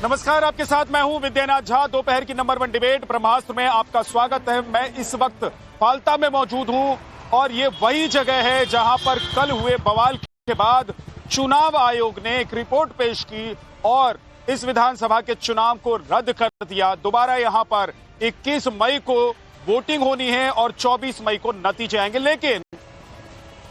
नमस्कार, आपके साथ मैं हूं विद्यानाथ झा। दोपहर की नंबर 1 डिबेट ब्रह्मास्त्र में आपका स्वागत है। मैं इस वक्त फाल्टा में मौजूद हूं और ये वही जगह है जहां पर कल हुए बवाल के बाद चुनाव आयोग ने एक रिपोर्ट पेश की और इस विधानसभा के चुनाव को रद्द कर दिया। दोबारा यहां पर 21 मई को वोटिंग होनी है और 24 मई को नतीजे आएंगे। लेकिन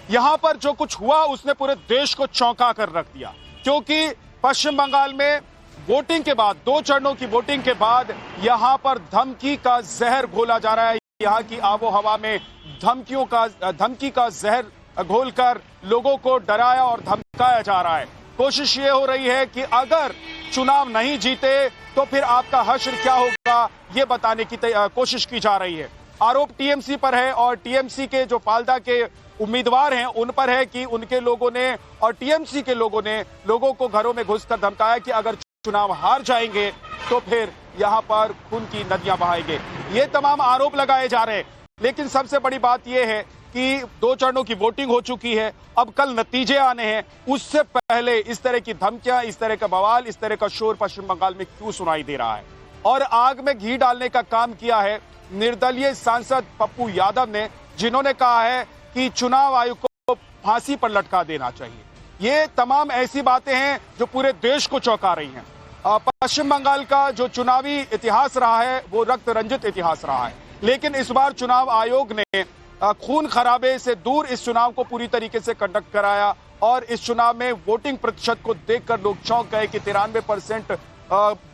यहां पर जो कुछ हुआ उसने पूरे देश को चौंका कर रख दिया, क्योंकि पश्चिम बंगाल में वोटिंग के बाद, 2 चरणों की वोटिंग के बाद यहां पर धमकी का जहर घोला जा रहा है। यहां की आबो हवा में धमकी का जहर घोलकर लोगों को डराया और धमकाया जा रहा है। कोशिश ये हो रही है कि अगर चुनाव नहीं जीते तो फिर आपका हश्र क्या होगा, ये बताने की कोशिश की जा रही है। आरोप टीएमसी पर है और टीएमसी के जो फाल्टा के उम्मीदवार हैं उन पर है कि उनके लोगों ने और टीएमसी के लोगों ने लोगों को घरों में घुसकर धमकाया कि अगर चुनाव हार जाएंगे तो फिर यहां पर खून की नदियां बहाएंगे। ये तमाम आरोप लगाए जा रहे हैं। लेकिन सबसे बड़ी बात यह है कि 2 चरणों की वोटिंग हो चुकी है, अब कल नतीजे आने हैं। उससे पहले इस तरह की धमकियां, इस तरह का बवाल, इस तरह का शोर पश्चिम बंगाल में क्यों सुनाई दे रहा है? और आग में घी डालने का काम किया है निर्दलीय सांसद पप्पू यादव ने, जिन्होंने कहा है कि चुनाव आयोग को फांसी पर लटका देना चाहिए। ये तमाम ऐसी बातें हैं जो पूरे देश को चौंका रही हैं। पश्चिम बंगाल का जो चुनावी इतिहास रहा है वो रक्त रंजित इतिहास रहा है, लेकिन इस बार चुनाव आयोग ने खून खराबे से दूर इस चुनाव को पूरी तरीके से कंडक्ट कराया और इस चुनाव में वोटिंग प्रतिशत को देखकर लोग चौंक गए कि 93%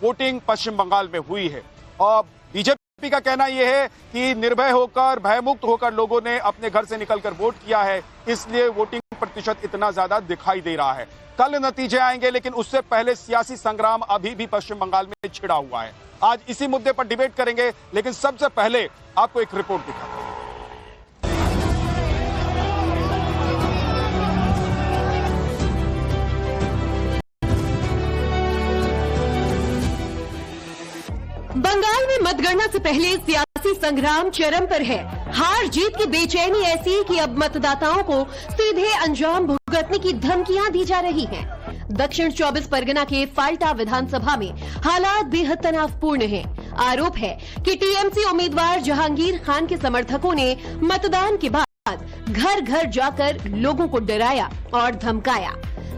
वोटिंग पश्चिम बंगाल में हुई है। और बीजेपी का कहना यह है कि निर्भय होकर, भयमुक्त होकर लोगों ने अपने घर से निकलकर वोट किया है, इसलिए वोटिंग प्रतिशत इतना ज्यादा दिखाई दे रहा है। कल नतीजे आएंगे, लेकिन उससे पहले सियासी संग्राम अभी भी पश्चिम बंगाल में छिड़ा हुआ है। आज इसी मुद्दे पर डिबेट करेंगे, लेकिन सबसे पहले आपको एक रिपोर्ट दिखाते हैं। बंगाल में मतगणना से पहले सियासी संग्राम चरम पर है। हार जीत की बेचैनी ऐसी कि अब मतदाताओं को सीधे अंजाम भुगतने की धमकियां दी जा रही हैं। दक्षिण 24 परगना के फाल्टा विधानसभा में हालात बेहद तनावपूर्ण हैं। आरोप है कि टीएमसी उम्मीदवार जहांगीर खान के समर्थकों ने मतदान के बाद घर घर जाकर लोगों को डराया और धमकाया।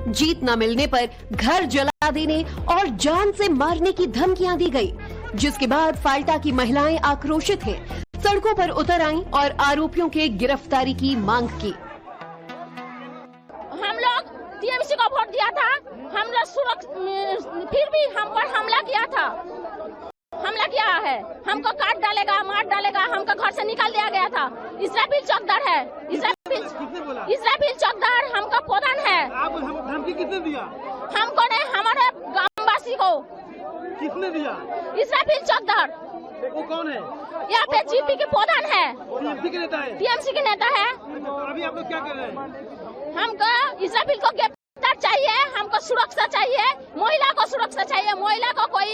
जीत न मिलने पर घर जला देने और जान से मारने की धमकियां दी गई, जिसके बाद फाल्टा की महिलाएं आक्रोशित हैं, सड़कों पर उतर आईं और आरोपियों के गिरफ्तारी की मांग की। हम लोग टीएमसी को वोट दिया था, हम लोग फिर भी हम पर हमला किया है। हमको काट डालेगा, मार डालेगा, हमको घर से निकाल दिया गया था। इस्राफिल चौकदार है, इस्राफिल चौकदार हमका प्रधान है। धमकी किसने दिया? हमको नहीं, हमारे गांववासी को। किसने दिया? इस्राफिल चौकदार। वो कौन है? यहाँ पे जीपी के प्रधान है, टीएमसी के नेता है। टीएमसी के नेता है। अभी आप लोग क्या कर रहे हैं? हमको इस्राफिल को गिरफ्तार चाहिए, हमको सुरक्षा चाहिए, महिला को सुरक्षा चाहिए। महिला को कोई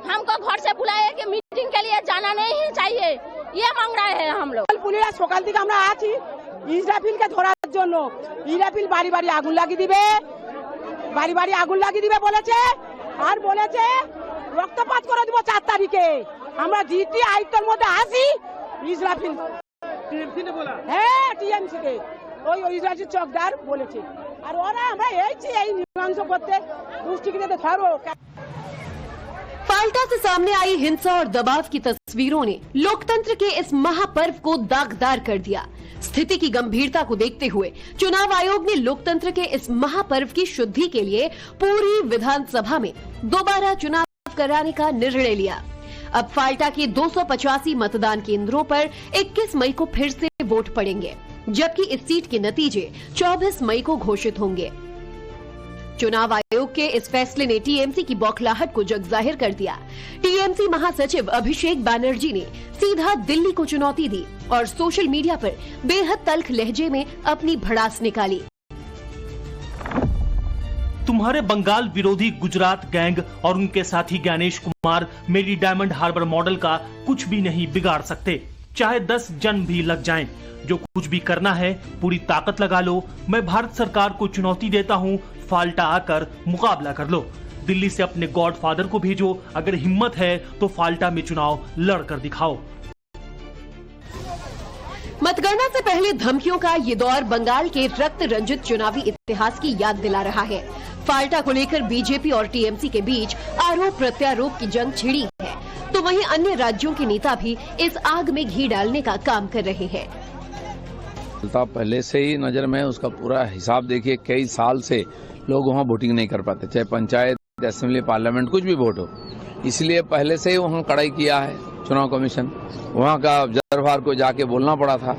हमको घर से बुलाए कि मीटिंग के लिए जाना नहीं चाहिए, ये मांग रहे हैं हम लोग। পুলিরা সকাল থেকে আমরা আছি ইসরাফিলকে ধরার জন্য। ইসরাফিল বাড়ি বাড়ি আগুন লাগিয়ে দিবে, বলেছে আর বলেছে রক্তপাত করে দিব 4 তারিখে। আমরা জিটি আয়ত্তের মধ্যে আসি। ইসরাফিল टीएमसी ने बोला? হ্যাঁ, টিএমসি কে ওই ইসরাফিল চকদার বলেছে। আর ওরা আমরা এই মীমাংস করতে দুষ্টিকে ধরো। फाल्टा से सामने आई हिंसा और दबाव की तस्वीरों ने लोकतंत्र के इस महापर्व को दागदार कर दिया। स्थिति की गंभीरता को देखते हुए चुनाव आयोग ने लोकतंत्र के इस महापर्व की शुद्धि के लिए पूरी विधानसभा में दोबारा चुनाव कराने का निर्णय लिया। अब फाल्टा के 285 मतदान केंद्रों पर 21 मई को फिर से वोट पड़ेंगे, जबकि इस सीट के नतीजे 24 मई को घोषित होंगे। चुनाव आयोग के इस फैसले ने टीएमसी की बौखलाहट को जगजाहिर कर दिया। टीएमसी महासचिव अभिषेक बैनर्जी ने सीधा दिल्ली को चुनौती दी और सोशल मीडिया पर बेहद तल्ख लहजे में अपनी भड़ास निकाली। तुम्हारे बंगाल विरोधी गुजरात गैंग और उनके साथी ज्ञानेश कुमार मेरी डायमंड हार्बर मॉडल का कुछ भी नहीं बिगाड़ सकते, चाहे 10 जन भी लग जाएं। जो कुछ भी करना है पूरी ताकत लगा लो। मैं भारत सरकार को चुनौती देता हूं, फाल्टा आकर मुकाबला कर लो। दिल्ली से अपने गॉडफादर को भेजो, अगर हिम्मत है तो फाल्टा में चुनाव लड़कर दिखाओ। मतगणना से पहले धमकियों का ये दौर बंगाल के रक्त रंजित चुनावी इतिहास की याद दिला रहा है। फाल्टा को लेकर बीजेपी और टीएमसी के बीच आरोप प्रत्यारोप की जंग छिड़ी है, तो वहीं अन्य राज्यों के नेता भी इस आग में घी डालने का काम कर रहे हैं। पहले से ही नजर में उसका पूरा हिसाब देखिए, कई साल से लोग वहाँ वोटिंग नहीं कर पाते, चाहे पंचायत, असेंबली, पार्लियामेंट कुछ भी वोट हो। इसलिए पहले से ही वहाँ कड़ाई किया है चुनाव कमीशन। वहाँ का ऑब्जर्वर को जाके बोलना पड़ा था,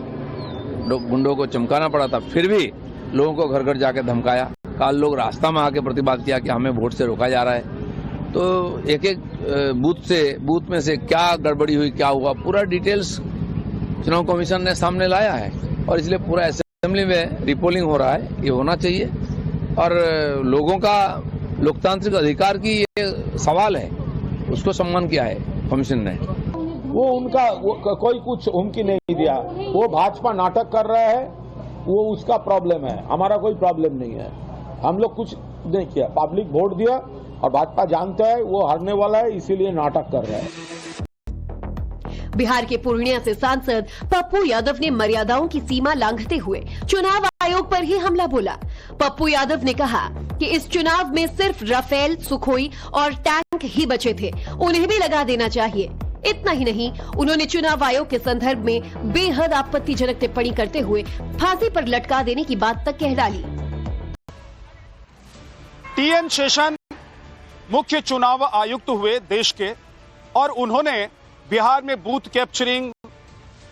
गुंडों को चमकाना पड़ा था, फिर भी लोगों को घर घर जाके धमकाया। कल लोग रास्ता में आके प्रतिबाद किया कि हमें वोट से रोका जा रहा है। तो एक एक बूथ में से क्या गड़बड़ी हुई, क्या हुआ, पूरा डिटेल्स चुनाव कमीशन ने सामने लाया है। और इसलिए पूरा असेंबली में रिपोलिंग हो रहा है, ये होना चाहिए। और लोगों का लोकतांत्रिक अधिकार की ये सवाल है, उसको सम्मान किया है कमीशन ने। वो उनका कोई कुछ हुमकी नहीं दिया, वो भाजपा नाटक कर रहा है, वो उसका प्रॉब्लम है, हमारा कोई प्रॉब्लम नहीं है। हम लोग कुछ नहीं किया, पब्लिक वोट दिया और भाजपा जानता है वो हारने वाला है, इसीलिए नाटक कर रहा है। बिहार के पूर्णिया से सांसद पप्पू यादव ने मर्यादाओं की सीमा लांघते हुए चुनाव आयोग पर ही हमला बोला। पप्पू यादव ने कहा कि इस चुनाव में सिर्फ राफेल, सुखोई और टैंक ही बचे थे, उन्हें भी लगा देना चाहिए। इतना ही नहीं, उन्होंने चुनाव आयोग के संदर्भ में बेहद आपत्तिजनक टिप्पणी करते हुए फांसी पर लटका देने की बात तक कह डाली। टीएन शेषन मुख्य चुनाव आयुक्त हुए देश के, और उन्होंने बिहार में बूथ कैप्चरिंग,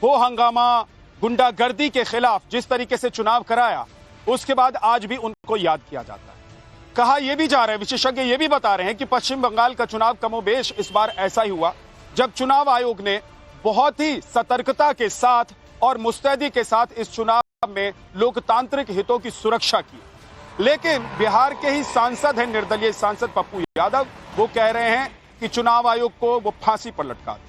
हो हंगामा, गुंडागर्दी के खिलाफ जिस तरीके से चुनाव कराया, उसके बाद आज भी उनको याद किया जाता है। कहा यह भी जा रहा है, विशेषज्ञ ये भी बता रहे हैं कि पश्चिम बंगाल का चुनाव कमोबेश इस बार ऐसा ही हुआ, जब चुनाव आयोग ने बहुत ही सतर्कता के साथ और मुस्तैदी के साथ इस चुनाव में लोकतांत्रिक हितों की सुरक्षा की। लेकिन बिहार के ही सांसद हैं, निर्दलीय सांसद पप्पू यादव, वो कह रहे हैं कि चुनाव आयोग को वो फांसी पर लटका दे।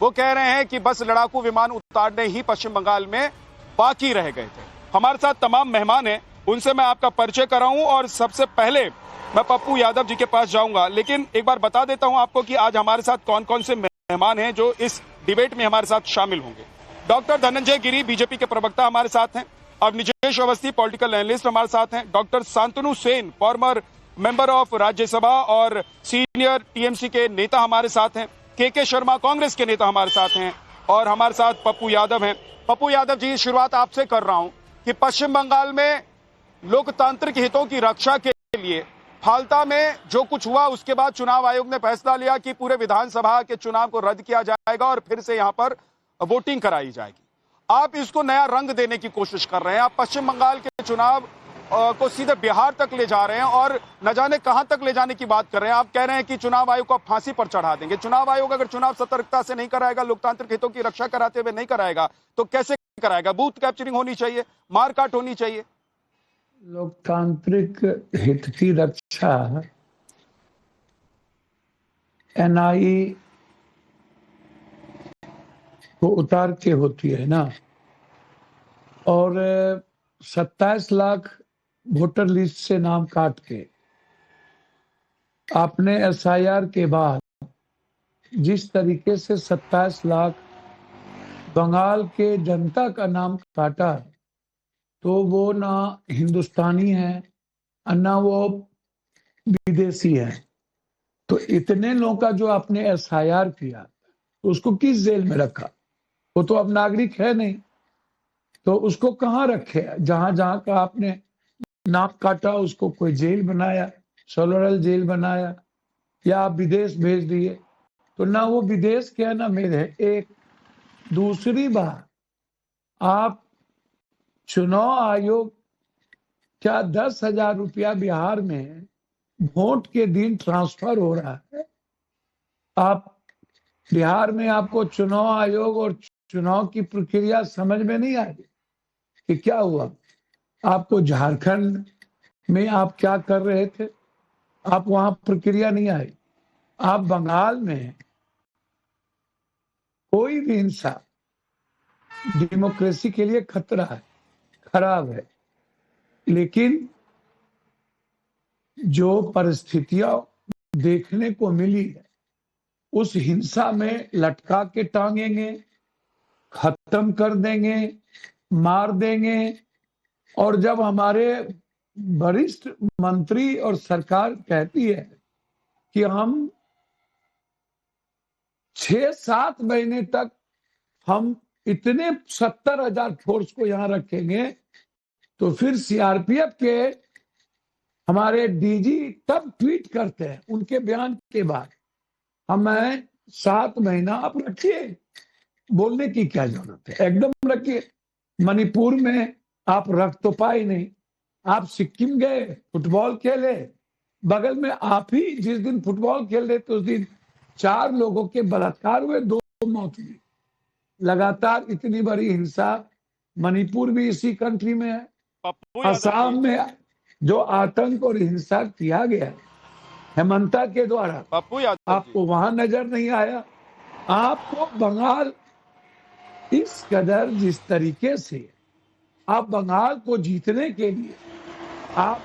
वो कह रहे हैं कि बस लड़ाकू विमान उतारने ही पश्चिम बंगाल में बाकी रह गए थे। हमारे साथ तमाम मेहमान हैं, उनसे मैं आपका परिचय कराऊं, और सबसे पहले मैं पप्पू यादव जी के पास जाऊंगा। लेकिन एक बार बता देता हूं आपको कि आज हमारे साथ कौन कौन से मेहमान हैं जो इस डिबेट में हमारे साथ शामिल होंगे। डॉक्टर धनंजय गिरी, बीजेपी के प्रवक्ता, हमारे साथ हैं। अब निजेश अवस्थी, पॉलिटिकल एनालिस्ट, हमारे साथ हैं। Doctor Shantanu Sen, farmer member of Rajya Sabha और सीनियर टीएमसी के नेता, हमारे साथ हैं। के शर्मा, कांग्रेस के नेता, हमारे साथ हैं। और हमारे साथ पप्पू यादव हैं। पप्पू यादव जी, शुरुआत आपसे कर रहा हूं कि पश्चिम बंगाल में लोकतांत्रिक हितों की रक्षा के लिए फाल्टा में जो कुछ हुआ, उसके बाद चुनाव आयोग ने फैसला लिया कि पूरे विधानसभा के चुनाव को रद्द किया जाएगा और फिर से यहां पर वोटिंग कराई जाएगी। आप इसको नया रंग देने की कोशिश कर रहे हैं। आप पश्चिम बंगाल के चुनाव को सीधे बिहार तक ले जा रहे हैं और न जाने कहां तक ले जाने की बात कर रहे हैं। आप कह रहे हैं कि चुनाव आयोग को फांसी पर चढ़ा देंगे। चुनाव आयोग अगर चुनाव सतर्कता से नहीं कराएगा, लोकतांत्रिक हितों की रक्षा कराते हुए नहीं कराएगा, तो कैसे कराएगा? बूथ कैप्चरिंग होनी चाहिए, मारकाट होनी चाहिए। लोकतांत्रिक हित की रक्षा एनआई को उतार के होती है ना, और 27 लाख वोटर लिस्ट से नाम काट के आपने एसआईआर के बाद जिस तरीके से 27 लाख बंगाल के जनता का नाम काटा, तो वो ना हिंदुस्तानी है ना वो विदेशी है। तो इतने लोगों का जो आपने एसआईआर किया, उसको किस जेल में रखा? वो तो अब नागरिक है नहीं, तो उसको कहाँ रखे? जहां जहां का आपने नाम काटा उसको कोई जेल बनाया, सोलरल जेल बनाया, या आप विदेश भेज दिए। तो ना वो विदेश के है ना मेरे है। एक दूसरी बात, आप चुनाव आयोग क्या 10,000 रुपया बिहार में वोट के दिन ट्रांसफर हो रहा है? आप बिहार में आपको चुनाव आयोग और चुनाव की प्रक्रिया समझ में नहीं आई कि क्या हुआ? आपको झारखंड में आप क्या कर रहे थे, आप वहां प्रक्रिया नहीं आई। आप बंगाल में कोई भी इंसान डेमोक्रेसी के लिए खतरा है, खराब है। लेकिन जो परिस्थितियां देखने को मिली है, उस हिंसा में लटका के टांगेंगे, खत्म कर देंगे, मार देंगे। और जब हमारे वरिष्ठ मंत्री और सरकार कहती है कि हम 6-7 महीने तक हम इतने 70,000 फोर्स को यहां रखेंगे, तो फिर सीआरपीएफ के हमारे डीजी तब ट्वीट करते हैं उनके बयान के बाद, हमें 7 महीना आप रखिए, बोलने की क्या जरूरत है, एकदम रखिए। मणिपुर में आप रख तो पाए नहीं, आप सिक्किम गए, फुटबॉल खेले, बगल में आप ही जिस दिन फुटबॉल खेल रहे थे उस दिन 4 लोगों के बलात्कार हुए, 2 मौत हुई। लगातार इतनी बड़ी हिंसा मणिपुर भी इसी कंट्री में है। असम में जो आतंक और हिंसा किया गया हेमंता के द्वारा, आपको वहां नजर नहीं आया। आपको बंगाल इस कदर जिस तरीके से आप बंगाल को जीतने के लिए आप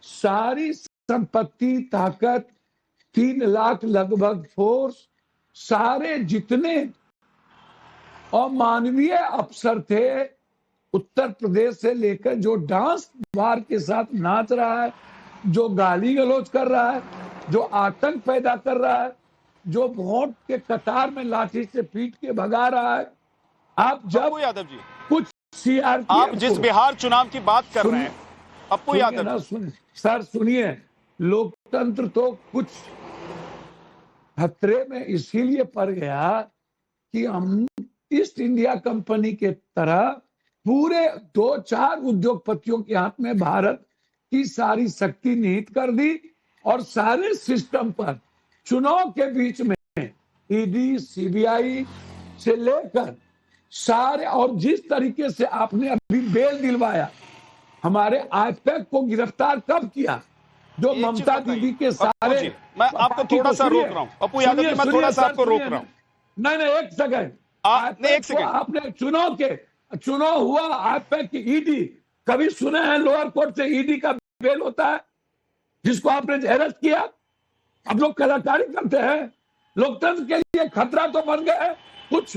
सारी संपत्ति, ताकत, 3 लाख लगभग फोर्स, सारे जितने अमानवीय अफसर थे उत्तर प्रदेश से लेकर, जो डांस बार के साथ नाच रहा है, जो गाली गलौज कर रहा है, जो आतंक पैदा कर रहा है, जो वोट के कतार में लाठी से पीट के भगा रहा है। आप जब यादव जी कुछ सीआरपीएफ, आप जिस बिहार चुनाव की बात कर रहे हैं पप्पू यादव, सर सुनिए, लोकतंत्र तो कुछ खतरे में इसीलिए पड़ गया कि हम ईस्ट इंडिया कंपनी के तरह पूरे 2-4 उद्योगपतियों के हाथ में भारत की सारी शक्ति निहित कर दी और सारे सिस्टम पर चुनाव के बीच में ईडी, सीबीआई से लेकर सारे, और जिस तरीके से आपने अभी बेल दिलवाया, हमारे आईपैक को गिरफ्तार कब किया, जो ममता दीदी के सारे, मैं आपको थोड़ा सा रोक रहा हूं पप्पू यादव जी, मैं थोड़ा सा आपको रोक रहा हूं। नहीं, एक सेकंड, आपने चुनाव हुआ, आईपैक की ईडी, कभी सुने हैं लोअर कोर्ट से ईडी का बेल होता है जिसको आपने अरेस्ट किया? आप लोग कलाकारी करते हैं, लोकतंत्र के लिए खतरा तो बन गए। कुछ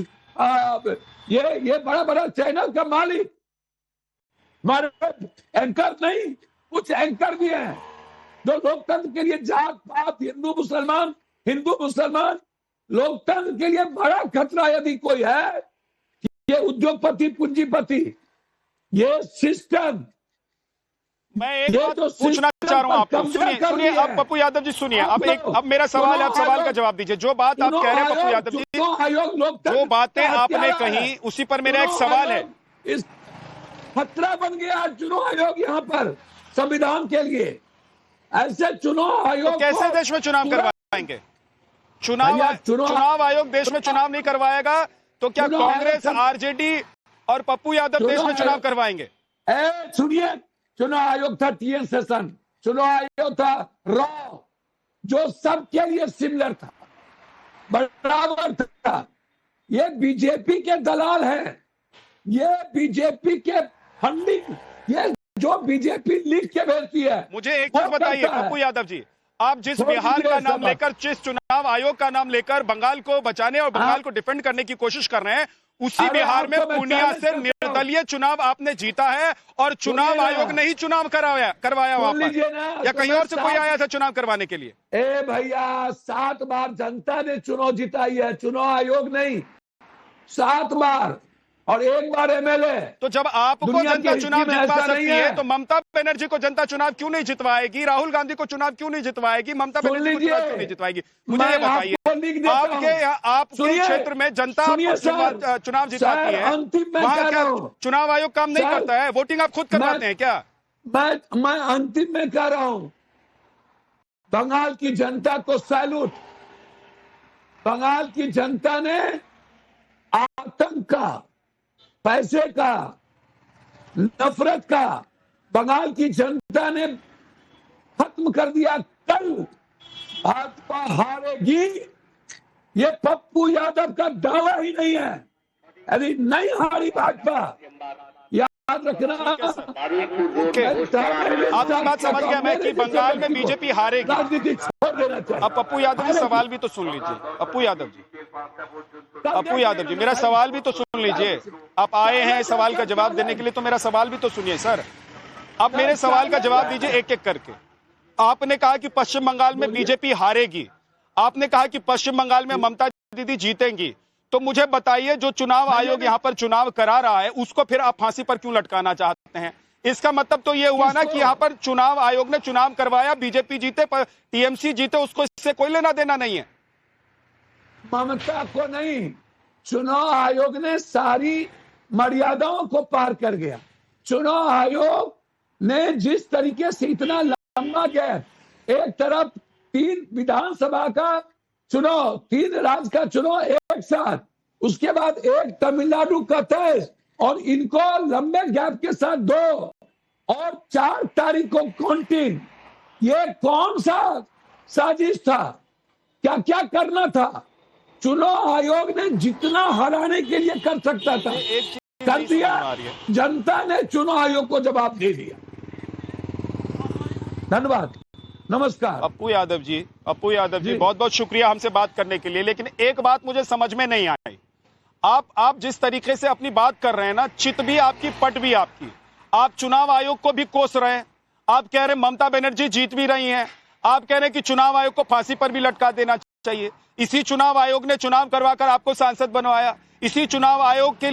ये बड़ा बड़ा चैनल का मालिक, हमारे एंकर नहीं, कुछ एंकर भी हैं जो लोकतंत्र के लिए जात पात, हिंदू मुसलमान, लोकतंत्र के लिए बड़ा खतरा यदि कोई है, ये उद्योगपति, पूंजीपति, ये सिस्टम। मैं एक बात पूछना चाह रहा हूं आपको, सुनिए अब पप्पू यादव जी सुनिए, अब मेरा सवाल है, आप सवाल का जवाब दीजिए। जो बात आप कह रहे हैं पप्पू यादव जी, जो बातें आपने कही उसी पर मेरा एक सवाल है। इस खतरा बन गया चुनाव आयोग यहाँ पर संविधान के लिए। ऐसे चुनाव आयोग तो कैसे देश में चुनाव करवाएंगे? चुनाव आयोग देश में चुनाव नहीं करवाएगा तो क्या कांग्रेस, आरजेडी और पप्पू यादव देश में चुनाव करवाएंगे? सुनिए, चुनाव आयोग था TN सेशन, चुनाव आयोग था रॉ, जो सबके लिए सिमिलर था, बराबर था। ये बीजेपी के दलाल हैं, ये बीजेपी के फंडिंग, ये जो बीजेपी लिख के भेजती है। मुझे एक चीज बताइए पप्पू यादव जी, आप जिस बिहार का नाम लेकर, जिस चुनाव आयोग का नाम लेकर बंगाल को बचाने और बंगाल को डिफेंड करने की कोशिश कर रहे हैं, उसी बिहार में पूर्णिया से निर्दलीय चुनाव आपने जीता है और चुनाव आयोग ने ही चुनाव करवाया वहां पर, या कहीं और से कोई आया था चुनाव करवाने के लिए? ए भैया, 7 बार जनता ने चुनाव जिताई है, चुनाव आयोग नहीं, 7 बार, और 1 बार MLA। तो जब आपको जनता चुनाव जितवा सकती है तो ममता बनर्जी को जनता चुनाव क्यों नहीं जितवाएगी? राहुल गांधी को चुनाव क्यों नहीं जितवाएगी? ममता बनर्जी को चुनाव क्यों नहीं जितवाएगी? मुझे ये बताइए, आपके क्षेत्र में जनता चुनाव जिताती है, वहां क्या चुनाव आयोग काम नहीं करता है? वोटिंग आप खुद करवाते हैं क्या? मैं अंतिम में कह रहा हूं, बंगाल की जनता को सैल्यूट। बंगाल की जनता ने आतंक का, पैसे का, नफरत का बंगाल की जनता ने खत्म कर दिया। कल भाजपा हारेगी, ये पप्पू यादव का दावा ही नहीं है। यदि नहीं हारी भाजपा, याद रखना। आपकी बात समझ गया मैं कि बंगाल में बीजेपी हारेगी। छोड़ देना चाहिए। अब पप्पू यादव जी सवाल भी तो सुन लीजिए। पप्पू यादव जी मेरा सवाल भी तो सुन लीजिए। आप आए हैं सवाल का जवाब देने के लिए, तो मेरा सवाल भी तो सुनिए सर। आप मेरे सवाल का जवाब दीजिए एक एक करके। आपने कहा कि पश्चिम बंगाल में बीजेपी हारेगी, आपने कहा कि पश्चिम बंगाल में ममता दीदी जीतेंगी, तो मुझे बताइए जो चुनाव आयोग यहां पर चुनाव करा रहा है उसको फिर आप फांसी पर क्यों लटकाना चाहते हैं? इसका मतलब तो ये हुआ ना कि यहां पर चुनाव आयोग ने चुनाव करवाया, बीजेपी जीते, टीएमसी जीते, उसको इससे कोई लेना देना नहीं है। ममता को नहीं, चुनाव आयोग ने सारी मर्यादाओं को पार कर गया। चुनाव आयोग ने जिस तरीके से इतना लंबा गैप, एक तरफ 3 विधानसभा का चुनाव, 3 राज्य का चुनाव एक साथ, उसके बाद एक तमिलनाडु का तय, और इनको लंबे गैप के साथ 2 और 4 तारीख को काउंटिंग। ये कौन सा साजिश था? क्या क्या करना था? चुनाव आयोग ने जितना हराने के लिए कर सकता था कर दिया। जनता ने चुनाव आयोग को जवाब दे दिया। धन्यवाद, नमस्कार। पप्पू यादव जी बहुत बहुत शुक्रिया हमसे बात करने के लिए। लेकिन एक बात मुझे समझ में नहीं आई, आप जिस तरीके से अपनी बात कर रहे हैं ना, चित भी आपकी पट भी आपकी, आप चुनाव आयोग को भी कोस रहे हैं। आप कह रहे हैं ममता बनर्जी जीत भी रही हैं, आप कह रहे हैं कि चुनाव आयोग को फांसी पर भी लटका देना चाहिए। इसी चुनाव आयोग ने चुनाव करवाकर आपको सांसद बनवाया, इसी चुनाव आयोग के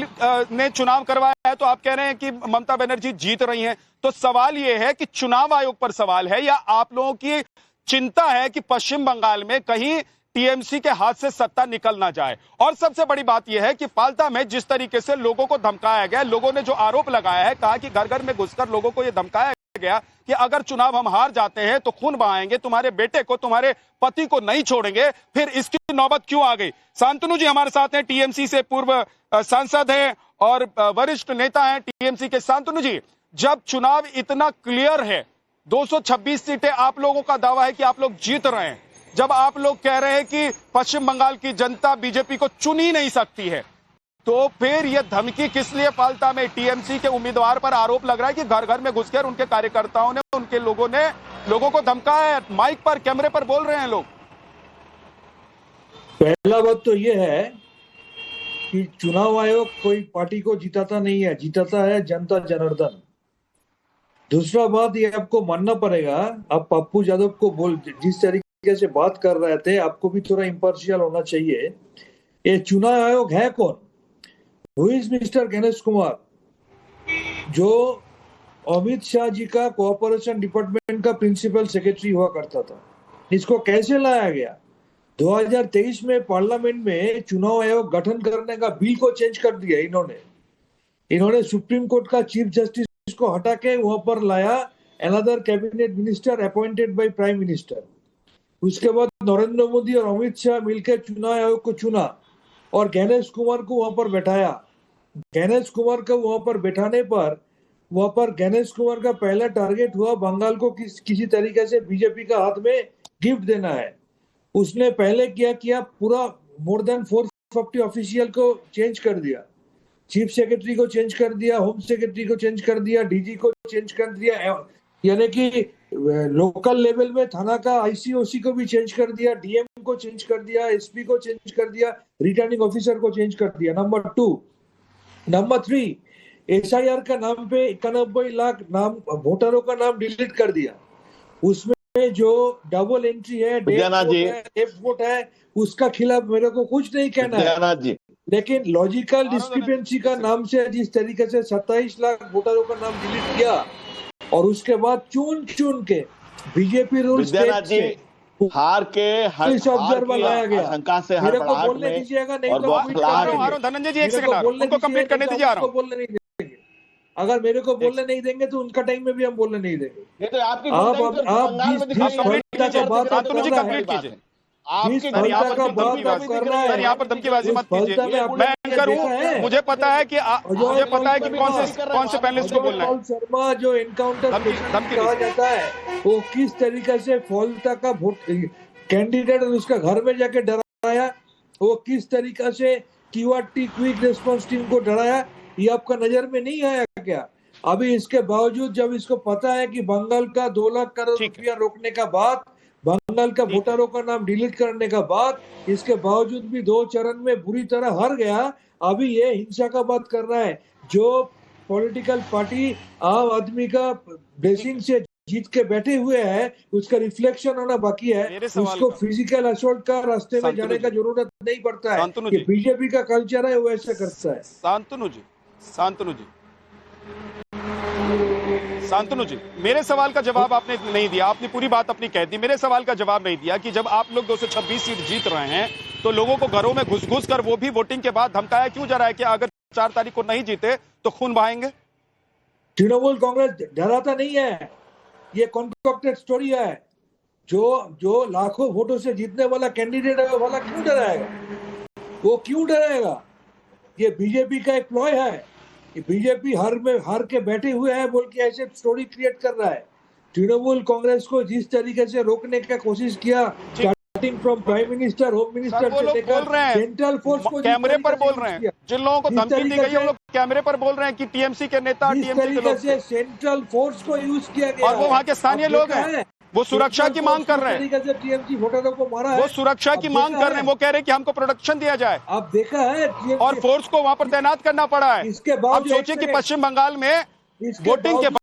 ने चुनाव करवाया है, तो आप कह रहे हैं कि ममता बनर्जी जीत रही हैं। तो सवाल यह है कि चुनाव आयोग पर सवाल है या आप लोगों की चिंता है कि पश्चिम बंगाल में कहीं टीएमसी के हाथ से सत्ता निकल ना जाए? और सबसे बड़ी बात यह है कि फाल्ता में जिस तरीके से लोगों को धमकाया गया, लोगों ने जो आरोप लगाया है, कहा कि घर घर में घुसकर लोगों को यह धमकाया गया कि अगर चुनाव हम हार जाते हैं तो खून बहाएंगे, तुम्हारे बेटे को, तुम्हारे पति को नहीं छोड़ेंगे, फिर इसकी नौबत क्यों आ गई? शांतनु जी हमारे साथ हैं, टीएमसी से पूर्व सांसद हैं और वरिष्ठ नेता हैं टीएमसी के। शांतनु जी, जब चुनाव इतना क्लियर है, 226 सीटें आप लोगों का दावा है कि आप लोग जीत रहे हैं, जब आप लोग कह रहे हैं कि पश्चिम बंगाल की जनता बीजेपी को चुन ही नहीं सकती है, तो फिर यह धमकी किस लिए फाल्ता में? टीएमसी के उम्मीदवार पर आरोप लग रहा है कि घर घर में घुसकर उनके कार्यकर्ताओं ने, उनके लोगों ने लोगों को धमकाया है, माइक पर, कैमरे पर बोल रहे हैं लोग। पहला बात तो यह है कि चुनाव आयोग कोई पार्टी को जिताता नहीं है, जिताता है जनता जनार्दन। दूसरा बात ये आपको मानना पड़ेगा, आप पप्पू यादव को जिस तरीके से बात कर रहे थे, आपको भी थोड़ा इम्पार्शियल होना चाहिए। ये चुनाव आयोग है कौन? Who is mister Ganesh Kumar, जो अमित शाह जी का कोऑपरेशन डिपार्टमेंट का प्रिंसिपल सेक्रेटरी हुआ करता था। इसको कैसे लाया गया? 2023 में पार्लियामेंट में चुनाव आयोग गठन करने का बिल को चेंज कर दिया इन्होंने सुप्रीम कोर्ट का चीफ जस्टिस को हटा के वहां पर लाया another cabinet minister appointed by prime minister. उसके बाद नरेंद्र मोदी और अमित शाह मिलकर चुनाव आयोग को चुना और गणेश कुमार को वहां पर बैठाया। गणेश कुमार को वहां पर बैठाने पर वहां पर गणेश कुमार का पहला टारगेट हुआ बंगाल को किसी तरीके से बीजेपी का हाथ में गिफ्ट देना है। उसने पहले किया पूरा मोर देन 450 ऑफिशियल को चेंज कर दिया, चीफ सेक्रेटरी को चेंज कर दिया, होम सेक्रेटरी को चेंज कर दिया, डीजी को चेंज कर दिया, यानी कि लोकल लेवल में थाना का आईसीओसी को भी चेंज कर दिया, डीएम को चेंज कर दिया, एसपी को चेंज कर दिया, रिटर्निंग ऑफिसर को चेंज कर दिया। नंबर 2, नंबर 3, एसआईआर का नाम पे 91 लाख नाम वोटरों का नाम डिलीट कर दिया। उसमें जो डबल एंट्री है, डेफ वोट है, उसका खिलाफ मेरे को कुछ नहीं कहना है, लेकिन लॉजिकल डिस्क्रिपेंसी का नाम से जिस तरीके से 27 लाख वोटरों का नाम डिलीट किया और उसके बाद चुन के बीजेपी रूल्स हार के ऑब्जर्वर लाया गया। मेरे को बोलने दीजिएगा, नहीं तो धनंजय जी एक सेकंड उनको कंप्लीट करने दीजिए। बोलने नहीं देंगे, अगर मेरे को बोलने नहीं देंगे तो उनका टाइम में भी हम बोलने नहीं देंगे। ये तो आपकी यहाँ पर धमकीबाजी मत कीजिए। मैं एंकर हूँ, मुझे पता है कि कौन से पैनलिस्ट को बोलना है। शर्मा जो एनकाउंटर कहा जाता है, वो किस तरीके से फौलता का वोट कैंडिडेट और उसका घर में जाके डराया, वो किस तरीके से क्यूआरटी क्विक रिस्पांस टीम को डराया, ये आपका नजर में नहीं आया क्या? अभी इसके बावजूद जब इसको पता है कि बंगाल का 2 लाख करोड़ रुपया रोकने का बाद बंगाल का वोटरों का नाम डिलीट करने का बाद, इसके बावजूद भी 2 चरण में बुरी तरह हार गया। अभी ये हिंसा का बात कर रहा है। जो पॉलिटिकल पार्टी आम आदमी का ब्लेसिंग से जीत के बैठे हुए हैं, उसका रिफ्लेक्शन होना बाकी है। उसको फिजिकल असॉल्ट का रास्ते में जाने का जरूरत नहीं पड़ता है। ये बीजेपी का कल्चर है, वो ऐसा करता है। शांतनु जी, मेरे सवाल का जवाब आपने नहीं दिया। आपने पूरी बात अपनी कह दी, मेरे सवाल का जवाब नहीं दिया कि जब आप लोग 226 सीट जीत रहे हैं तो लोगों को घरों में घुस कर, वो भी वोटिंग के बाद, धमकाया क्यों जा रहा है कि अगर 4 तारीख को नहीं जीते तो खून बहाएंगे? तृणमूल कांग्रेस डराता नहीं है, ये कॉन्ट्रैक्टेड स्टोरी है। जो लाखों वोटों से जीतने वाला कैंडिडेट है, वाला क्यों डराएगा? वो क्यों डराएगा? ये बीजेपी का एक प्लॉय है। बीजेपी हार के बैठे हुए हैं बोल के ऐसे स्टोरी क्रिएट कर रहा है। तृणमूल कांग्रेस को जिस तरीके से रोकने का कोशिश किया, starting from prime minister, home minister से लेकर सेंट्रल फोर्स को, कैमरे पर बोल रहे हैं, जिन लोगों को धमकी दी गई है वो लोग कैमरे पर बोल रहे हैं कि टीएमसी के नेता, टीएमसी के लोग, सेंट्रल फोर्स को यूज किया गया और वो वहाँ के स्थानीय लोग हैं, वो सुरक्षा की मांग कर रहे हैं। टीएमसी वोटरों को मारा है, वो सुरक्षा की मांग कर रहे हैं। वो कह रहे हैं कि हमको प्रोटेक्शन दिया जाए। आप देखा है, और फोर्स को वहां पर तैनात करना पड़ा है। अब सोचिए कि पश्चिम बंगाल में वोटिंग के बाद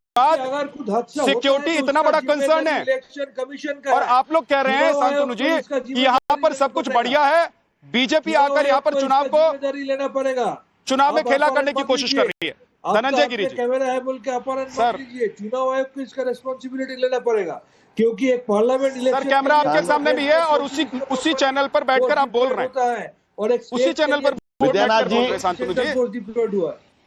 सिक्योरिटी इतना बड़ा कंसर्न है, इलेक्शन कमीशन का, और आप लोग कह रहे हैं शांतनु जी कि यहाँ पर सब कुछ बढ़िया है, बीजेपी आकर यहाँ पर चुनाव को लेना पड़ेगा, चुनाव में खेला करने की कोशिश कर रही है। धनंजय गिरी जी, कैमरा है बोल के अपहरण मत कीजिए। चुनाव आयोग को इसका रिस्पॉन्सिबिलिटी लेना पड़ेगा, क्योंकि एक पार्लियामेंट इलेक्शन, कैमरा आपके सामने भी है और उसी चैनल पर बैठकर आप बोल रहे हैं, और एक उसी चैनल पर विद्यानाथ जी,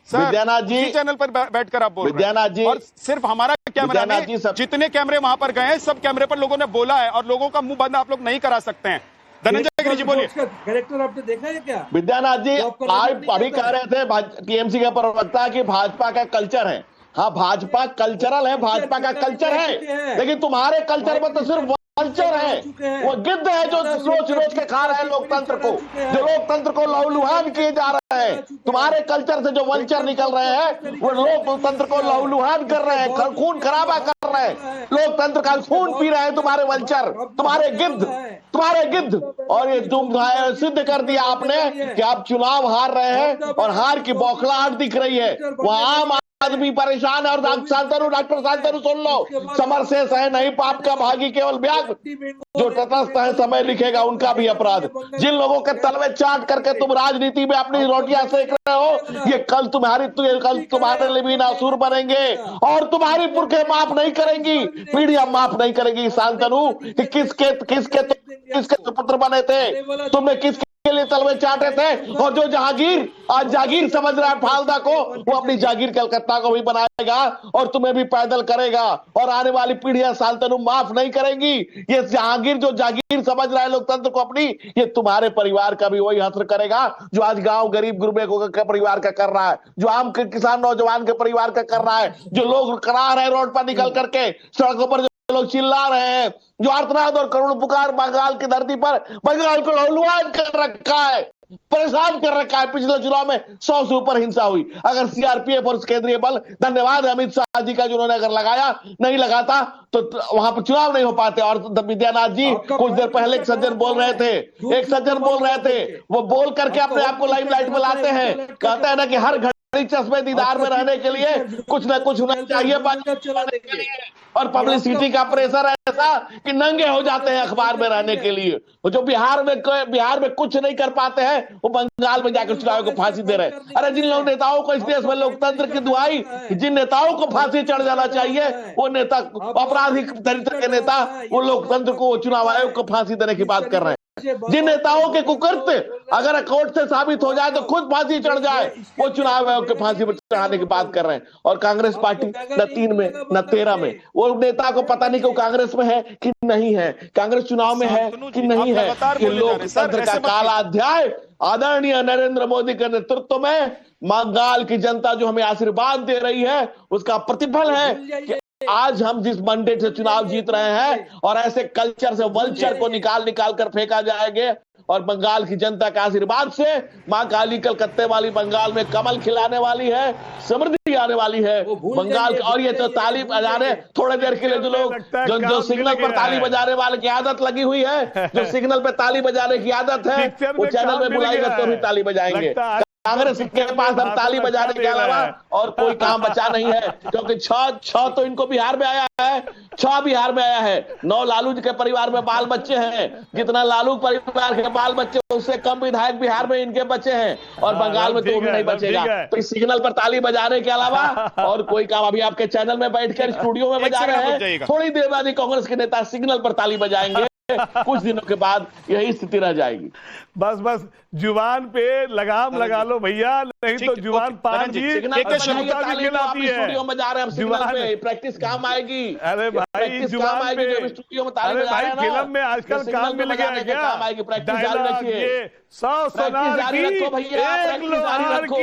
विद्यानाथ जी उसी चैनल पर बैठकर आप बोल रहे हैं। विद्यानाथ जी, और सिर्फ हमारा कैमरा नहीं, जितने कैमरे वहां पर गए हैं सब कैमरे पर लोगों ने बोला है, और लोगों का मुंह बंद आप लोग नहीं करा सकते हैं। धनंजय गिरी जी बोलिए। कैरेक्टर आपने देखा है क्या? विद्यानाथ जी, आप अभी कह रहे थे टीएमसी के प्रवक्ता कि भाजपा का कल्चर है। हाँ, भाजपा कल्चरल है, भाजपा का कल्चर है, लेकिन तुम्हारे कल्चर में तो सिर्फ कल्चर है, वो गिद्ध है जो रोज रोज के खा रहे हैं लोकतंत्र को, जो लोकतंत्र को लहूलुहान किए जा रहे हैं। तुम्हारे कल्चर से जो वंचर निकल रहे हैं वो लोकतंत्र को लहूलुहान कर रहे हैं, खून खराबा कर रहे हैं, लोकतंत्र का खून पी रहे हैं तुम्हारे वंचर, तुम्हारे गिद्ध। और ये तुम सिद्ध कर दिया आपने कि आप चुनाव हार रहे हैं और हार की बौखलाहट दिख रही है। वह आम आदमी परेशान है। और डॉक्टर शांतनु सुन लो, समर शेष है नहीं पाप का भागी केवल ब्याग, जो तटस्थ है समय लिखेगा उनका भी अपराध। जिन लोगों के तलवे चाट करके तुम राजनीति में अपनी रोटियां सेक रहे हो, ये कल तुम्हारे लिए भी नासूर बनेंगे और तुम्हारी पुरखे माफ नहीं करेंगी, पीढ़ियां माफ नहीं करेंगी। शांतनु, किसके पुत्र बने थे, तुमने किसके लिए तलवे चाटे थे, और जो जहांगीर आज जागीर समझ रहा है फालदा को, वो अपनी जागीर कलकत्ता को भी बनाएगा और तुम्हें भी पैदल करेगा, और आने वाली पीढ़ियां शांतनु माफ नहीं करेंगी। ये जहांगीर जो जागीर समझ रहा है लोकतंत्र को अपनी, ये तुम्हारे परिवार का भी वही हश्र करेगा जो आज गांव गरीब गुरबे के परिवार का कर रहा है, जो आम के किसान नौजवान के परिवार का कर रहा है, जो लोग करा रहे हैं रोड पर निकल करके, सड़कों पर लोग चिल्ला रहे हैं, जो आर्तनाद और करुण पुकार बंगाल की धरती पर बंगाल को लहूलुहान कर रखा है, परेशान कर रखा है। पिछले चुनाव में 100 से ऊपर हिंसा हुई। अगर सीआरपीएफ और केंद्रीय बल, धन्यवाद अमित शाह जी का, जिन्होंने अगर लगाया, नहीं लगाता तो वहां पर चुनाव नहीं हो पाते। और विद्यानाथ जी कुछ देर पहले एक सज्जन बोल रहे थे, वो बोल करके अपने आप को लाइमलाइट में लाते हैं, कहते हैं ना कि हर घड़ी चश्मे दीदार में रहने के लिए कुछ न कुछ होना चाहिए, और पब्लिसिटी का प्रेशर ऐसा कि नंगे हो जाते हैं अखबार में रहने के लिए। वो जो बिहार में कुछ नहीं कर पाते हैं, वो बंगाल में जाकर चुनाव को फांसी दे रहे हैं। अरे जिन लोग नेताओं को इस देश में लोकतंत्र की दुहाई, जिन नेताओं को फांसी चढ़ जाना चाहिए, वो नेता आपराधिक चरित्र के नेता, वो लोकतंत्र को, चुनाव आयोग को फांसी देने की बात कर रहे हैं। जिन नेताओं के कुकृत्य अगर कोर्ट से साबित हो जाए तो खुद फांसी चढ़ जाए, वो चुनाव आयोग के फांसी पर चढ़ाने की बात कर रहे हैं। और कांग्रेस पार्टी न 3 में न 13 में, वो नेता को पता नहीं कि वो कांग्रेस में है कि नहीं है, कांग्रेस चुनाव में है कि नहीं है। ये लोकतंत्र का काला अध्याय आदरणीय नरेंद्र मोदी के नेतृत्व में बंगाल की जनता जो हमें आशीर्वाद दे रही है, उसका प्रतिफल है कि आज हम जिस मंडेट से चुनाव जीत रहे हैं और ऐसे कल्चर से वल्चर को निकाल कर फेंका जाएंगे और बंगाल की जनता के आशीर्वाद से मां काली कलकत्ते वाली बंगाल में कमल खिलाने वाली है, समृद्धि आने वाली है बंगाल की। और ये तो ताली बजाने थोड़ी देर के लिए जो लोग जो सिग्नल पर ताली बजाने वाले की आदत लगी हुई है, जो सिग्नल पर ताली बजाने की आदत है, वो चैनल में बुलाएगा तो भी ताली बजाएंगे। कांग्रेस के पास हम ताली बजाने के अलावा और कोई काम बचा नहीं है, क्योंकि छह तो इनको बिहार में आया है, 6 बिहार में आया है, 9 लालू के परिवार में बाल बच्चे हैं, जितना लालू परिवार के बाल बच्चे उससे कम विधायक बिहार में इनके बच्चे हैं, और बंगाल में तो भी नहीं बचेगा। तो इस सिग्नल पर ताली बजाने के अलावा और कोई काम अभी आपके चैनल में बैठकर स्टूडियो में बजा रहे हैं, थोड़ी देर बाद कांग्रेस के नेता सिग्नल पर ताली बजाएंगे, कुछ दिनों के बाद यही स्थिति रह जाएगी। बस जुबान पे लगाम लगा लो भैया, नहीं तो जुबान पान जी स्टूडियो में जा रहे हैं, जुबान पे प्रैक्टिस काम आएगी। अरे भाई जुबान पे स्टूडियो में ताली बजा रहे हैं, फिल्म में आजकल काम मिल गया है क्या? काम आएगी, प्रैक्टिस जारी रखिए, 100 सोनार की, रखो भैया, प्रैक्टिस जारी रखो,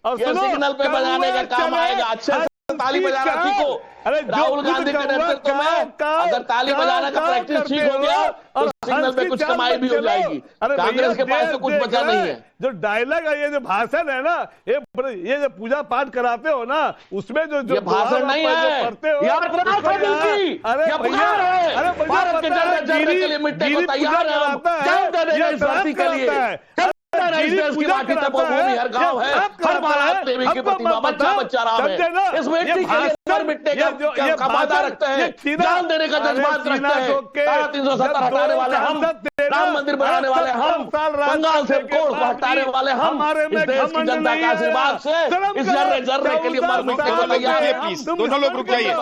और सिग्नल पे बजाने का काम आएगा। अच्छे ताली बजाना ठीक हो, राहुल गांधी के नेतृत्व में अगर ताली बजाने का प्रैक्टिस ठीक हो गया तो सिग्नल पे कुछ कमाई भी हो जाएगी। कांग्रेस के पास तो कुछ बचा नहीं है। जो डायलॉग है, ये जो भाषण है ना, ये जो पूजा पाठ कराते हो ना, उसमें जो भाषण नहीं है, पढ़ते हो, भारत के जनता के लिए मिट्टी को तैयार है, धरती के लिए की माटी तक भूमि हर गांव है, हर भारत देवी की प्रतिमा बच्चा राम है, इस मिट्टी के लिए मिट्टी का वादा रखते हैं, जान देने का जज्बात रखते हैं। 370 हटाने वाले हम, राम मंदिर बनाने वाले हम, बंगाल से कोड़ को हटाने वाले हम, इस देश की जनता के आशीर्वाद से इस जर्रे के लिए मर मिटने को तैयार है। प्लीज दोनों लोग रुक जाइए,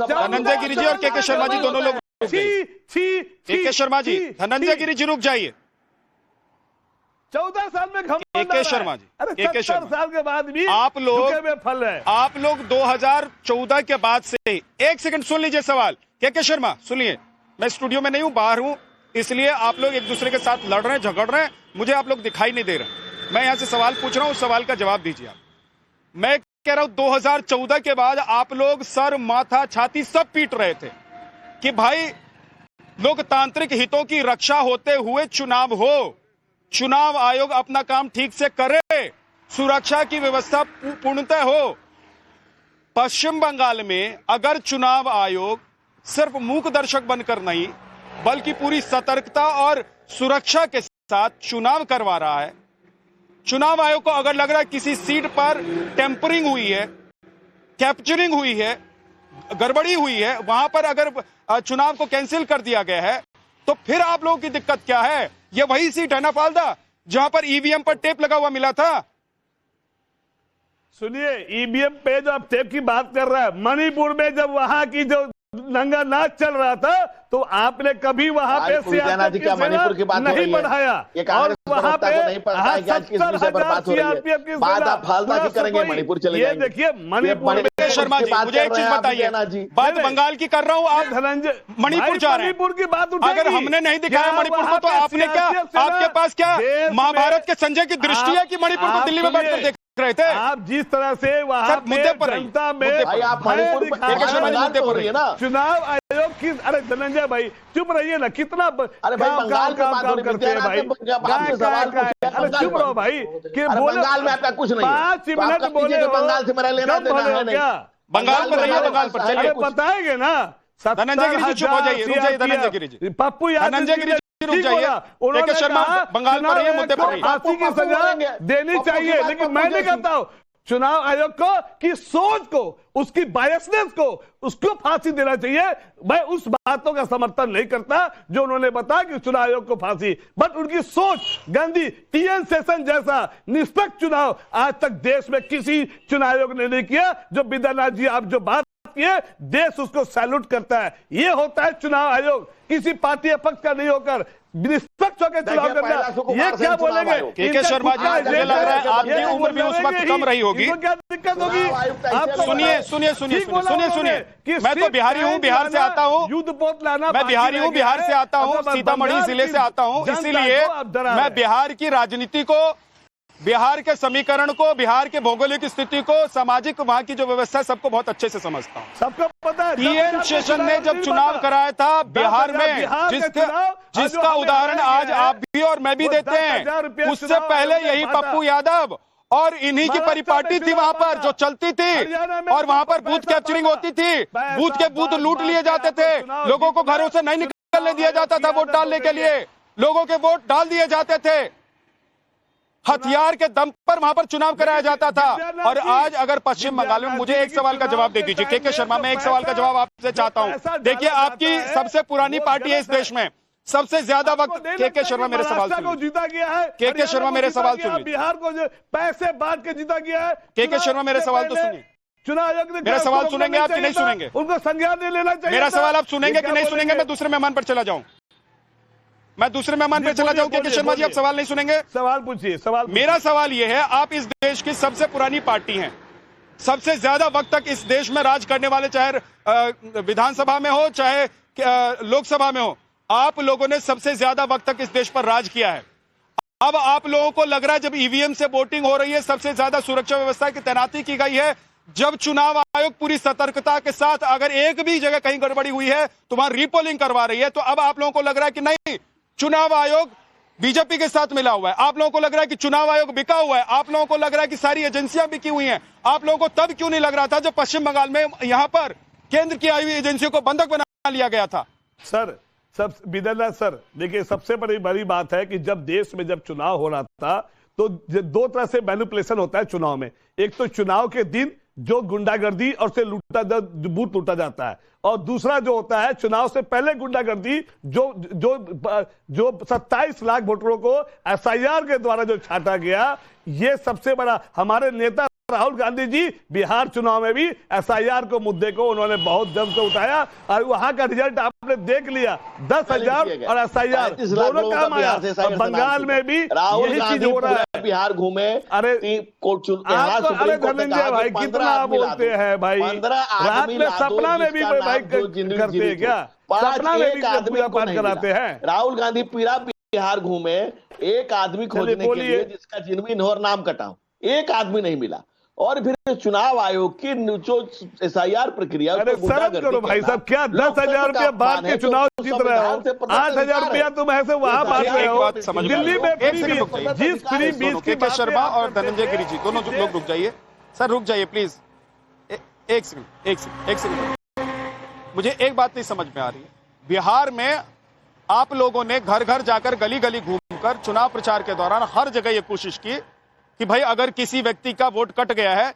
धनंजय गिरी जी और के शर्मा जी दोनों लोग, के शर्मा जी, धनंजय गिरी जी रुक जाइए। 14 साल में के शर्मा जी, अरे 70 साल के बाद भी आप लोग फल है। आप लोग 2014 के बाद से, एक सेकंड सुन लीजिए सवाल, के शर्मा सुनिए, मैं स्टूडियो में नहीं हूं, बाहर हूं, इसलिए आप लोग एक दूसरे के साथ लड़ रहे हैं, झगड़ रहे हैं, मुझे आप लोग दिखाई नहीं दे रहे। मैं यहां से सवाल पूछ रहा हूं, उस सवाल का जवाब दीजिए आप। मैं कह रहा हूं 2014 के बाद आप लोग सर, माथा, छाती सब पीट रहे थे कि भाई लोकतांत्रिक हितों की रक्षा होते हुए चुनाव हो, चुनाव आयोग अपना काम ठीक से करे, सुरक्षा की व्यवस्था पूर्णतः हो। पश्चिम बंगाल में अगर चुनाव आयोग सिर्फ मूक दर्शक बनकर नहीं बल्कि पूरी सतर्कता और सुरक्षा के साथ चुनाव करवा रहा है, चुनाव आयोग को अगर लग रहा है किसी सीट पर टेम्परिंग हुई है, कैप्चरिंग हुई है, गड़बड़ी हुई है, वहां पर अगर चुनाव को कैंसिल कर दिया गया है, तो फिर आप लोगों की दिक्कत क्या है? ये वही सीट है ना फालदा, जहां पर ईवीएम पर टेप लगा हुआ मिला था। सुनिए, ईवीएम पे जो आप टेप की बात कर रहा है, मणिपुर में जब वहां की जो नंगा नाच चल रहा था तो आपने कभी वहां पे मणिपुर की बात नहीं बढ़ाया, और वहां पे फालदा की करेंगे, मणिपुर चले जाएंगे। ये देखिए मणिपुर में, शर्मा जी मुझे एक चीज बताइए, बात बंगाल की कर रहा हूँ, आप धनंजय मणिपुर जा रहे हैं, मणिपुर की बात अगर हमने नहीं दिखाया मणिपुर को तो आपने क्या, आपके पास क्या महाभारत के संजय की दृष्टि है कि मणिपुर को दिल्ली में बैठकर देख रहे थे? आप जिस तरह से वहां मुद्दे पर जनता में मणिपुर रही है ना, चुनाव आयोग की, अरे धनंजय भाई चुप रहिए ना, कितना अरे भाई बंगाल काम करते हैं भाई, चुप रहो भाई, बंगाल में आपका कुछ नहीं, 5 मिनट बोले, बंगाल से मेरा लेना देना है नहीं, बंगाल पर रहिए, बंगाल पर चलिए, बताएंगे ना। धनंजय गिरी जी चुप हो जाइए, रुक जाइए धनंजय गिरी जी, पप्पू धनंजय गिरी जी रुक जाइए, के शर्मा बंगाल पर रहिए, मुद्दे पर रहिए, फांसी की सजा देनी चाहिए, लेकिन मैं नहीं कहता हूं चुनाव आयोग को कि सोच को, उसकी बायसनेस को, उसको फांसी देना चाहिए। मैं उस बातों का समर्थन नहीं करता जो उन्होंने बताया कि चुनाव आयोग को फांसी, बट उनकी सोच गंदी, टीएन सेशन जैसा निष्पक्ष चुनाव आज तक देश में किसी चुनाव आयोग ने नहीं किया। जो बिदरनाथ जी आप जो बात किए, देश उसको सैल्यूट करता है। ये होता है चुनाव आयोग, किसी पार्टी पक्ष का नहीं होकर निष्पक्ष होकर चुनाव करना। ये क्या बोलेंगे? के शर्मा जी, मुझे लग रहा है आपकी उम्र भी उस वक्त कम रही होगी, क्या दिक्कत होगी? सुनिए सुनिए सुनिए सुनिए सुनिए, मैं तो बिहारी हूँ, बिहार से आता हूँ, युद्ध पोत लाना, मैं बिहारी हूँ, बिहार से आता हूँ, सीतामढ़ी जिले से आता हूँ, इसीलिए मैं बिहार की राजनीति को बिहार के समीकरण को, बिहार के भौगोलिक स्थिति को, सामाजिक वहां की जो व्यवस्था है, सबको बहुत अच्छे से समझता हूँ। सबको पता है। टीएन शेषन ने जब चुनाव कराया था बिहार में, जिसका उदाहरण आज आप भी और मैं भी देते हैं, उससे पहले यही पप्पू यादव और इन्हीं की परिपाटी थी वहां पर जो चलती थी, और वहां पर बूथ कैप्चरिंग होती थी, बूथ के बूथ लूट लिए जाते थे, लोगों को घरों से नहीं निकलने दिया जाता था वोट डालने के लिए, लोगों के वोट डाल दिए जाते थे, हथियार के दम पर वहां पर चुनाव कराया जाता था। और आज अगर पश्चिम बंगाल में, मुझे एक सवाल का जवाब दे दीजिए के शर्मा, मैं एक सवाल का जवाब आपसे चाहता हूं। देखिए, आपकी सबसे पुरानी पार्टी है इस देश में, सबसे ज्यादा वक्त, के शर्मा मेरे सवाल सुनिए, जीता गया है के शर्मा मेरे सवाल सुनिए, बिहार को पैसे बांट के जीता गया है। के शर्मा मेरे सवाल तो सुनिए, चुनाव आयोग ने मेरा सवाल सुनेंगे आप कि नहीं सुनेंगे? उनको संज्ञान नहीं लेना चाहिए। मेरा सवाल आप सुनेंगे कि नहीं सुनेंगे? मैं दूसरे मेहमान पर चला जाऊं, मैं दूसरे मेहमान पर चला जाऊं। के शर्मा जी, आप सवाल नहीं सुनेंगे? सवाल पूछिए। सवाल मेरा सवाल यह है, आप इस देश की सबसे पुरानी पार्टी हैं, सबसे ज्यादा वक्त तक इस देश में राज करने वाले, चाहे विधानसभा में हो चाहे लोकसभा में हो, आप लोगों ने सबसे ज्यादा वक्त तक इस देश पर राज किया है। अब आप लोगों को लग रहा है जब ईवीएम से वोटिंग हो रही है, सबसे ज्यादा सुरक्षा व्यवस्था की तैनाती की गई है, जब चुनाव आयोग पूरी सतर्कता के साथ अगर एक भी जगह कहीं गड़बड़ी हुई है तो वहां रीपोलिंग करवा रही है, तो अब आप लोगों को लग रहा है कि नहीं, चुनाव आयोग बीजेपी के साथ मिला हुआ है, आप लोगों को लग रहा है कि चुनाव आयोग बिका हुआ है, आप लोगों को लग रहा है कि सारी एजेंसियां बिकी हुई हैं। आप लोगों को तब क्यों नहीं लग रहा था जब पश्चिम बंगाल में यहां पर केंद्र की आई हुई एजेंसियों को बंधक बना लिया गया था? सर, सब विदलनाथ सर, देखिए, सबसे बड़ी बात है कि जब देश में जब चुनाव हो रहा था तो दो तरह से मैनिपुलेशन होता है चुनाव में। एक तो चुनाव के दिन जो गुंडागर्दी और से बूथ लूटा जाता है, और दूसरा जो होता है चुनाव से पहले गुंडागर्दी, जो 27 लाख वोटरों को एसआईआर के द्वारा जो छाटा गया, ये सबसे बड़ा। हमारे नेता राहुल गांधी जी बिहार चुनाव में भी एसआईआर को मुद्दे को उन्होंने बहुत जम से उठाया, और वहां का रिजल्ट आपने देख लिया, 10,000 और एसआईआर दोनों काम आया। बंगाल में भी यही चीज हो रहा है। बिहार घूमे, अरे धनंजय भाई, कितना बोलते हैं भाई, रात में सपना में भी भाई करते हैं क्या? सपना में भी पूजा पाठ कराते हैं। राहुल गांधी पूरा बिहार घूमे, एक आदमी खोजने के लिए जिसका जिनवीन और नाम कटाऊं, एक आदमी नहीं मिला। और फिर चुनाव आयोग की जो एसआईआर प्रक्रिया, करो भाई साहब, क्या 10,000 रुपया बांट के चुनाव जीत रहे हो? 8,000 रुपया तुम ऐसे वहां बांट रहे हो। दिल्ली में जिस फ्री बीज की के शर्मा और धनंजय गिरी जी दोनों लोग रुक जाइए, सर रुक जाइए प्लीज, एक सेकंड। मुझे एक बात नहीं समझ में आ रही है, बिहार में आप लोगों ने घर घर जाकर, गली गली घूमकर चुनाव प्रचार के दौरान हर जगह ये कोशिश की कि भाई अगर किसी व्यक्ति का वोट कट गया है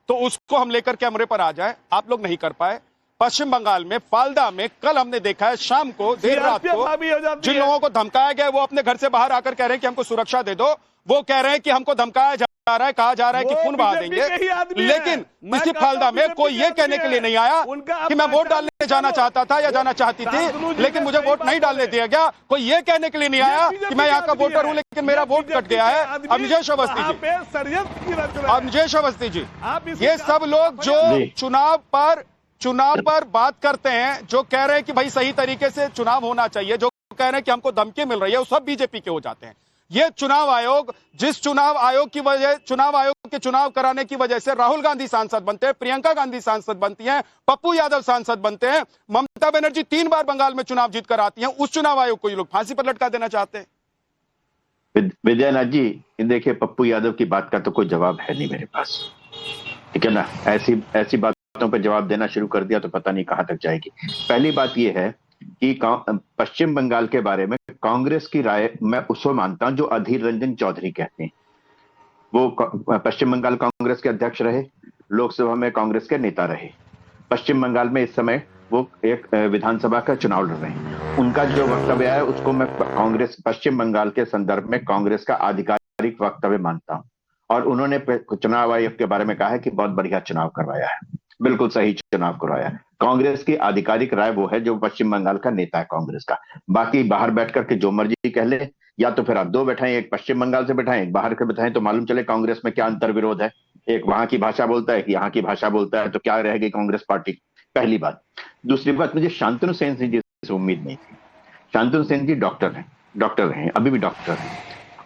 तो उसको हम लेकर कैमरे पर आ जाएं। आप लोग नहीं कर पाए। पश्चिम बंगाल में फालदा में कल हमने देखा है शाम को, देर रात को, जिन लोगों को धमकाया गया वो अपने घर से बाहर आकर कह रहे हैं कि हमको सुरक्षा दे दो, वो कह रहे हैं कि हमको धमकाया जा रहा है, कहा जा रहा है कि खून बहा देंगे। लेकिन इसी फालदा में कोई ये कहने के लिए नहीं आया कि मैं वोट डालने जाना चाहता था या जाना चाहती थी लेकिन मुझे वोट नहीं डालने दिया गया। कोई ये कहने के लिए नहीं आया कि मैं यहाँ का वोटर हूँ लेकिन मेरा वोट कट गया है। अमजेश अवस्थी जी, ये सब लोग जो चुनाव पर बात करते हैं, जो कह रहे हैं कि भाई सही तरीके से चुनाव होना चाहिए, जो कह रहे हैं कि हमको धमकी मिल रही है, वो सब बीजेपी के हो जाते हैं। ये चुनाव आयोग, जिस चुनाव आयोग की वजह, चुनाव आयोग के चुनाव कराने की वजह से राहुल गांधी सांसद बनते हैं, प्रियंका गांधी सांसद बनती हैं, पप्पू यादव सांसद बनते हैं, ममता बनर्जी 3 बार बंगाल में चुनाव जीत कर आती हैं, उस चुनाव आयोग को ये लोग फांसी पर लटका देना चाहते हैं। विजयनाथ जी, देखिए, पप्पू यादव की बात का तो कोई जवाब है नहीं मेरे पास, ठीक है ना। ऐसी बातों पर जवाब देना शुरू कर दिया तो पता नहीं कहां तक जाएगी। पहली बात यह है कि पश्चिम बंगाल के बारे में कांग्रेस की राय मैं उसको मानता हूं जो अधीर रंजन चौधरी कहते हैं। वो पश्चिम बंगाल कांग्रेस के अध्यक्ष रहे, लोकसभा में कांग्रेस के नेता रहे, पश्चिम बंगाल में इस समय वो एक विधानसभा का चुनाव लड़ रहे हैं। उनका जो वक्तव्य है उसको मैं कांग्रेस, पश्चिम बंगाल के संदर्भ में कांग्रेस का आधिकारिक वक्तव्य मानता हूं। और उन्होंने चुनाव आयोग के बारे में कहा है कि बहुत बढ़िया चुनाव करवाया है, बिल्कुल सही चुनाव करवाया है। कांग्रेस की आधिकारिक राय वो है जो पश्चिम बंगाल का नेता है कांग्रेस का। बाकी बाहर बैठ करके जो मर्जी कह ले, या तो फिर आप 2 बैठाएं, एक पश्चिम बंगाल से बैठाएं, एक बाहर के बैठाएं, तो मालूम चले कांग्रेस में क्या अंतर विरोध है। एक वहां की भाषा बोलता है कि यहाँ की भाषा बोलता है, तो क्या रहेगी कांग्रेस पार्टी। पहली बात। दूसरी बात, मुझे शांतनु सेन जी से उम्मीद नहीं थी। शांतनु सेन जी डॉक्टर हैं, अभी भी डॉक्टर हैं,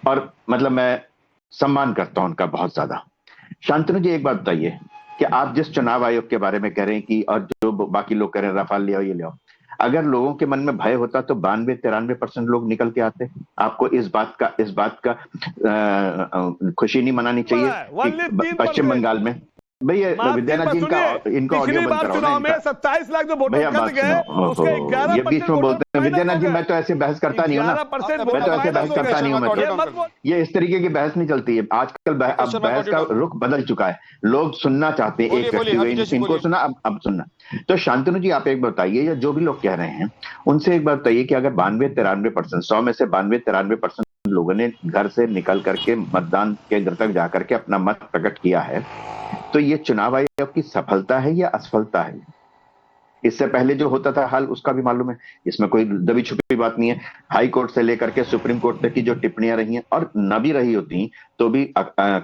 और मतलब मैं सम्मान करता हूं उनका बहुत ज्यादा। शांतनु जी, एक बात बताइए कि आप जिस चुनाव आयोग के बारे में कह रहे हैं कि, और जो बाकी लोग कह रहे हैं रफाल ले आओ ये ले आओ, अगर लोगों के मन में भय होता तो 92-93% लोग निकल के आते। आपको इस बात का खुशी नहीं मनानी चाहिए कि पश्चिम बंगाल में भैया विद्यानाथ जी इनका ऑडियो बंद कराओ चुनाव में 27 लाख जो वोटर खर्च गए उसके 11% ये बीच में बोलते हैं। विद्यानाथ जी, मैं तो ऐसे बहस करता नहीं हूं ना, मैं तो ऐसे बहस करता नहीं हूं। मैं ये इस तरीके की बहस नहीं चलती है आजकल। अब बहस का रुख बदल चुका है, लोग सुनना चाहते हैं एक व्यक्ति हुए, इनको सुना अब सुनना। तो शांतनु जी, आप एक बात बताइए, या जो भी लोग कह रहे हैं उनसे एक बात बताइए कि अगर 92-93% 100 में से 92-93% लोगों ने घर से निकल करके मतदान केंद्र तक जाकर के अपना मत प्रकट किया है, तो ये चुनाव आयोग की सफलता है या असफलता है? इससे पहले जो होता था हाल उसका भी मालूम है, इसमें कोई दबी छुपी बात नहीं है। हाई कोर्ट से लेकर के सुप्रीम कोर्ट तक की जो टिप्पणियां रही हैं, और न भी रही होती तो भी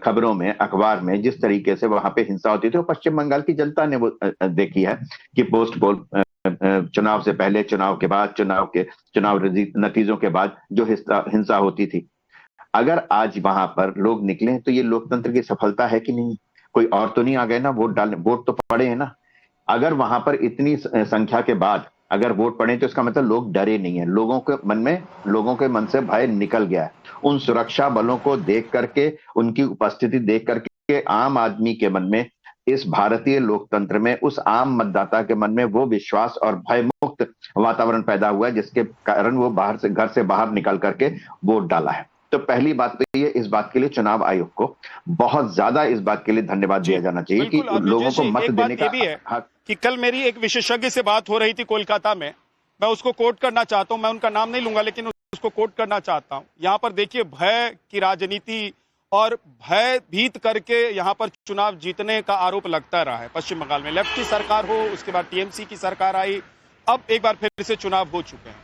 खबरों में, अखबार में जिस तरीके से वहां पे हिंसा होती थी, वो पश्चिम बंगाल की जनता ने वो देखी है कि पोस्ट पोल चुनाव से पहले, चुनाव के बाद, चुनाव नतीजों के बाद जो हिंसा होती थी। अगर आज वहां पर लोग निकले तो ये लोकतंत्र की सफलता है कि नहीं? कोई और तो नहीं आ गए ना वोट डालने, वोट तो पड़े हैं ना। अगर वहां पर इतनी संख्या के बाद अगर वोट पड़े तो इसका मतलब लोग डरे नहीं है, लोगों के मन से भय निकल गया है। उन सुरक्षा बलों को देख करके, उनकी उपस्थिति देख करके आम आदमी के मन में, इस भारतीय लोकतंत्र में, उस आम मतदाता के मन में वो विश्वास और भय मुक्त वातावरण पैदा हुआ है, जिसके कारण वो घर से बाहर निकल करके वोट डाला है। तो पहली बात तो ये, इस बात के लिए चुनाव आयोग को बहुत ज्यादा इस बात के लिए धन्यवाद दिया जाना चाहिए कि लोगों को मत देने का हक। कि कल मेरी एक विशेषज्ञ से बात हो रही थी कोलकाता में, मैं उसको कोट करना चाहता हूं, मैं उनका नाम नहीं लूंगा लेकिन उसको कोट करना चाहता हूं। यहाँ पर देखिए, भय की राजनीति और भय भीत करके यहाँ पर चुनाव जीतने का आरोप लगता रहा है। पश्चिम बंगाल में लेफ्ट की सरकार हो, उसके बाद टीएमसी की सरकार आई, अब एक बार फिर से चुनाव हो चुके हैं।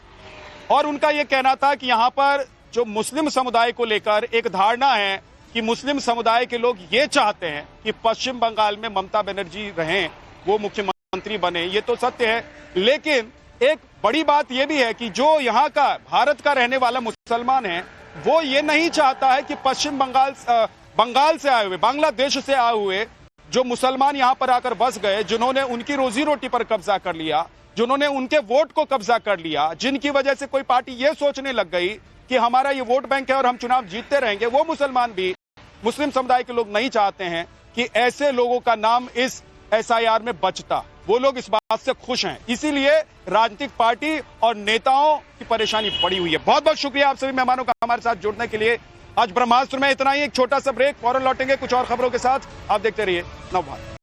और उनका यह कहना था कि यहाँ पर जो मुस्लिम समुदाय को लेकर एक धारणा है कि मुस्लिम समुदाय के लोग ये चाहते हैं कि पश्चिम बंगाल में ममता बनर्जी रहें, वो मुख्यमंत्री बने, ये तो सत्य है। लेकिन एक बड़ी बात यह भी है कि जो यहाँ का भारत का रहने वाला मुसलमान है, वो ये नहीं चाहता है कि पश्चिम बंगाल से आए हुए, बांग्लादेश से आए हुए जो मुसलमान यहाँ पर आकर बस गए, जिन्होंने उनकी रोजी रोटी पर कब्जा कर लिया, जिन्होंने उनके वोट को कब्जा कर लिया, जिनकी वजह से कोई पार्टी ये सोचने लग गई कि हमारा ये वोट बैंक है और हम चुनाव जीतते रहेंगे, वो मुसलमान भी, मुस्लिम समुदाय के लोग नहीं चाहते हैं कि ऐसे लोगों का नाम इस एसआईआर में बचता। वो लोग इस बात से खुश हैं, इसीलिए राजनीतिक पार्टी और नेताओं की परेशानी बढ़ी हुई है। बहुत बहुत शुक्रिया आप सभी मेहमानों का हमारे साथ जुड़ने के लिए। आज ब्रह्मास्त्र में इतना ही, एक छोटा सा ब्रेक, फौरन लौटेंगे कुछ और खबरों के साथ। आप देखते रहिए नवभारत।